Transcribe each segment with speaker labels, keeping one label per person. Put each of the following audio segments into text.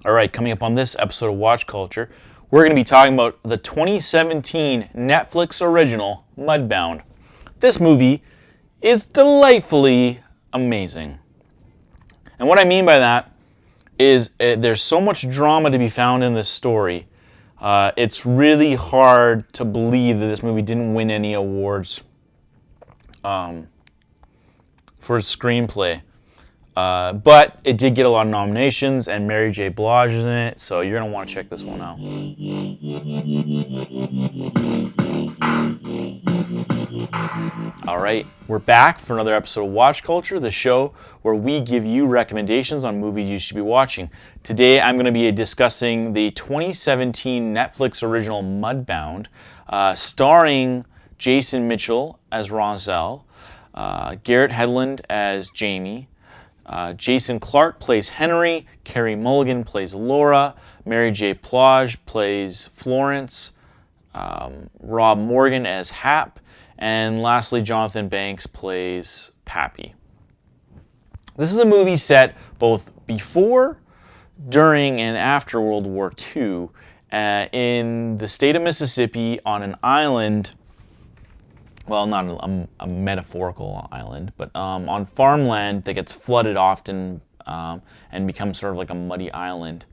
Speaker 1: All right, coming up on this episode of Watch Culture, we're going to be talking about the 2017 Netflix original, Mudbound. This movie is delightfully amazing. And what I mean by that is there's so much drama to be found in this story. It's really hard to believe that this movie didn't win any awards for its screenplay. But it did get a lot of nominations, and Mary J. Blige is in it, so you're going to want to check this one out. All right, we're back for another episode of Watch Culture, the show where we give you recommendations on movies you should be watching. Today, I'm going to be discussing the 2017 Netflix original Mudbound, starring Jason Mitchell as Ronsel, Garrett Hedlund as Jamie, Jason Clarke plays Henry, Carey Mulligan plays Laura, Mary J. Blige plays Florence, Rob Morgan as Hap, and lastly Jonathan Banks plays Pappy. This is a movie set both before, during, and after World War II in the state of Mississippi on an island. Well, not a metaphorical island, but on farmland that gets flooded often and becomes sort of like a muddy island.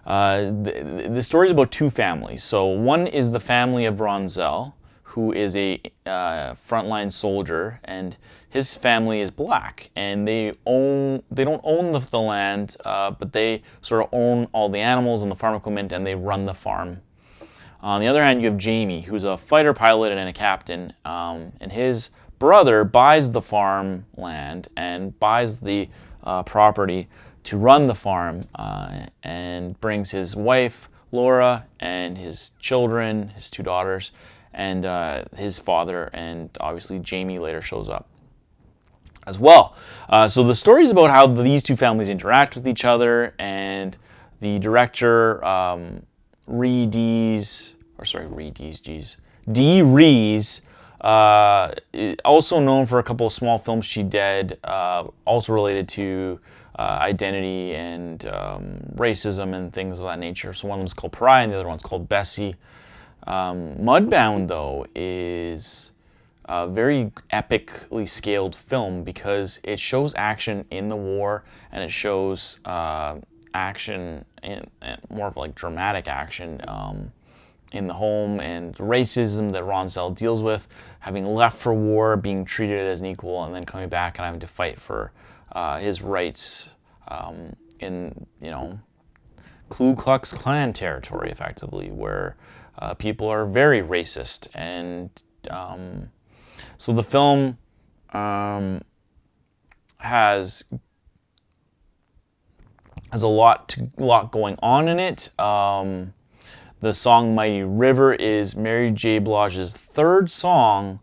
Speaker 1: The story is about two families. So one is the family of Ronsel, who is a frontline soldier, and his family is black, and they don't own the land, but they sort of own all the animals and the farm equipment, and they run the farm. On the other hand, you have Jamie, who's a fighter pilot and a captain, and his brother buys the farm land and buys the property to run the farm, and brings his wife, Laura, and his children, his two daughters, and his father, and obviously Jamie later shows up as well. So the story is about how these two families interact with each other, and the director, Dee Rees, also known for a couple of small films she did, also related to identity and racism and things of that nature. So one of them's called Pariah and the other one's called Bessie. Mudbound, though, is a very epically scaled film because it shows action in the war, and it shows action, in more of like dramatic action in the home, and the racism that Ronsel deals with, having left for war, being treated as an equal, and then coming back and having to fight for his rights in, Ku Klux Klan territory, effectively, where people are very racist. And so the film has a lot going on in it. The song Mighty River is Mary J. Blige's third song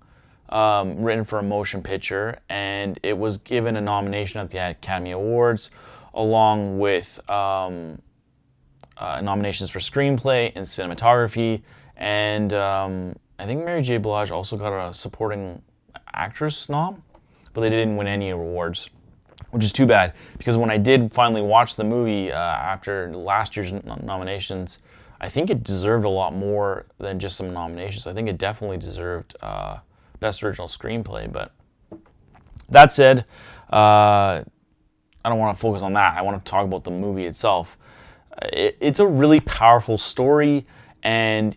Speaker 1: written for a motion picture, and it was given a nomination at the Academy Awards, along with nominations for screenplay and cinematography, and I think Mary J. Blige also got a supporting actress nom, but they didn't win any awards, which is too bad, because when I did finally watch the movie after last year's nominations, I think it deserved a lot more than just some nominations. I think it definitely deserved Best Original Screenplay, but that said, I don't want to focus on that. I want to talk about the movie itself. It's a really powerful story, and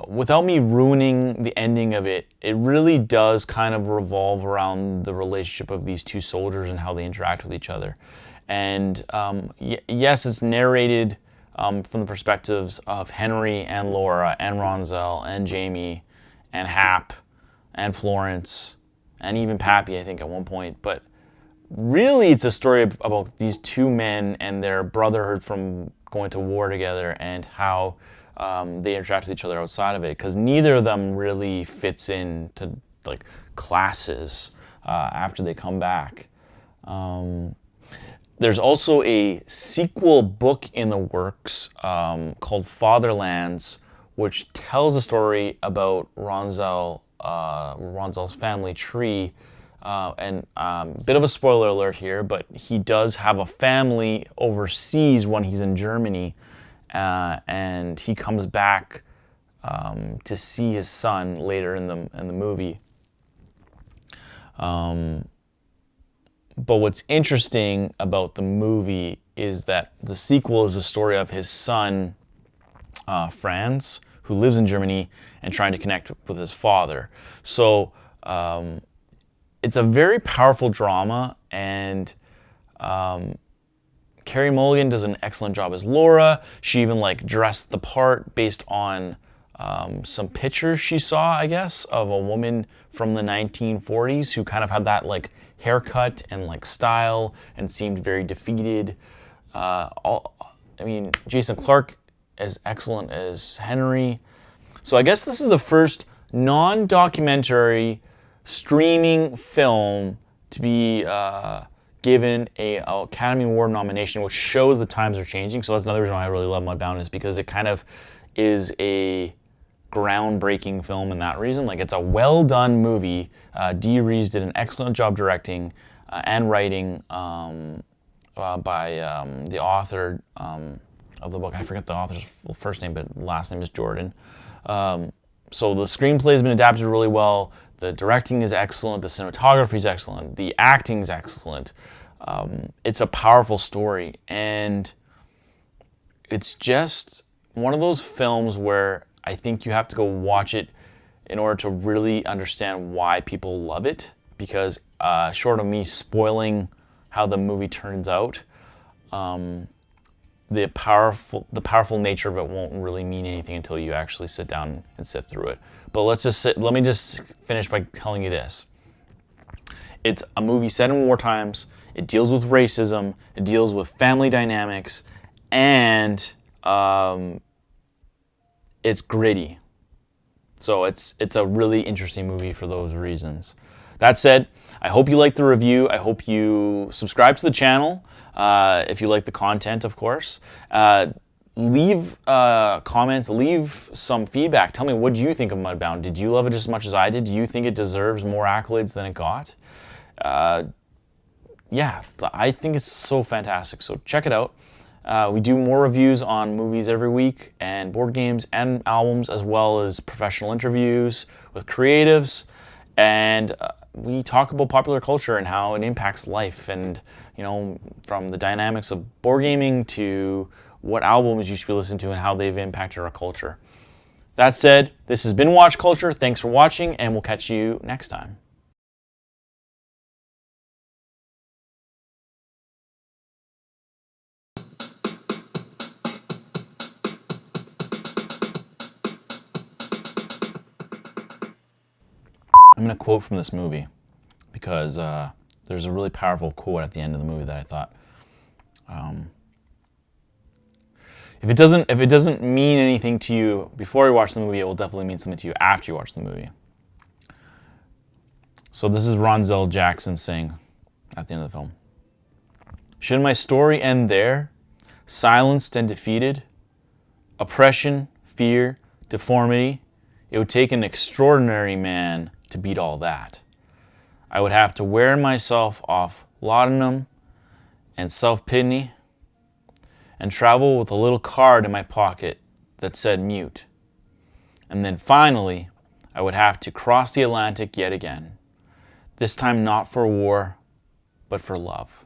Speaker 1: without me ruining the ending of it, it really does kind of revolve around the relationship of these two soldiers and how they interact with each other. And yes, it's narrated from the perspectives of Henry and Laura and Ronsel and Jamie and Hap and Florence and even Pappy, I think, at one point. But really, it's a story about these two men and their brotherhood from going to war together, and how they interact with each other outside of it, because neither of them really fits into like classes after they come back. There's also a sequel book in the works called Fatherlands, which tells a story about Ronsel's family tree and bit of a spoiler alert here, but he does have a family overseas when he's in Germany, and he comes back to see his son later in the movie. But what's interesting about the movie is that the sequel is the story of his son, Franz, who lives in Germany and trying to connect with his father. So it's a very powerful drama, and Carey Mulligan does an excellent job as Laura. She even dressed the part based on some pictures she saw, I guess, of a woman from the 1940s who kind of had that haircut and style and seemed very defeated. Jason Clarke is excellent as Henry. So I guess this is the first non-documentary streaming film to be given a Academy Award nomination, which shows the times are changing. So that's another reason why I really love Mudbound, is because it kind of is a groundbreaking film in that reason. It's a well done movie. Rees did an excellent job directing and writing by the author of the book. I forget the author's first name, but last name is Jordan. So the screenplay has been adapted really well. The directing is excellent. The cinematography is excellent. The acting is excellent. It's a powerful story, and it's just one of those films where I think you have to go watch it in order to really understand why people love it, because short of me spoiling how the movie turns out, the powerful nature of it won't really mean anything until you actually sit down and sit through it. But let me just finish by telling you this. It's a movie set in war times. It deals with racism. It deals with family dynamics, and it's gritty. So it's a really interesting movie for those reasons. That said, I hope you liked the review. I hope you subscribe to the channel if you like the content, of course. Leave comments, leave some feedback. Tell me, what do you think of Mudbound? Did you love it as much as I did? Do you think it deserves more accolades than it got? Yeah, I think it's so fantastic. So check it out. We do more reviews on movies every week, and board games and albums, as well as professional interviews with creatives. And we talk about popular culture and how it impacts life, and from the dynamics of board gaming to what albums you should be listening to and how they've impacted our culture. That said, this has been Watch Culture. Thanks for watching, and we'll catch you next time. I'm going to quote from this movie because there's a really powerful quote at the end of the movie that I thought, if it doesn't mean anything to you before you watch the movie, it will definitely mean something to you after you watch the movie. So this is Ronsel Jackson saying at the end of the film, "Should my story end there, silenced and defeated? Oppression, fear, deformity, it would take an extraordinary man to beat all that. I would have to wear myself off laudanum and self-pity and travel with a little card in my pocket that said mute. And then finally, I would have to cross the Atlantic yet again, this time not for war, but for love."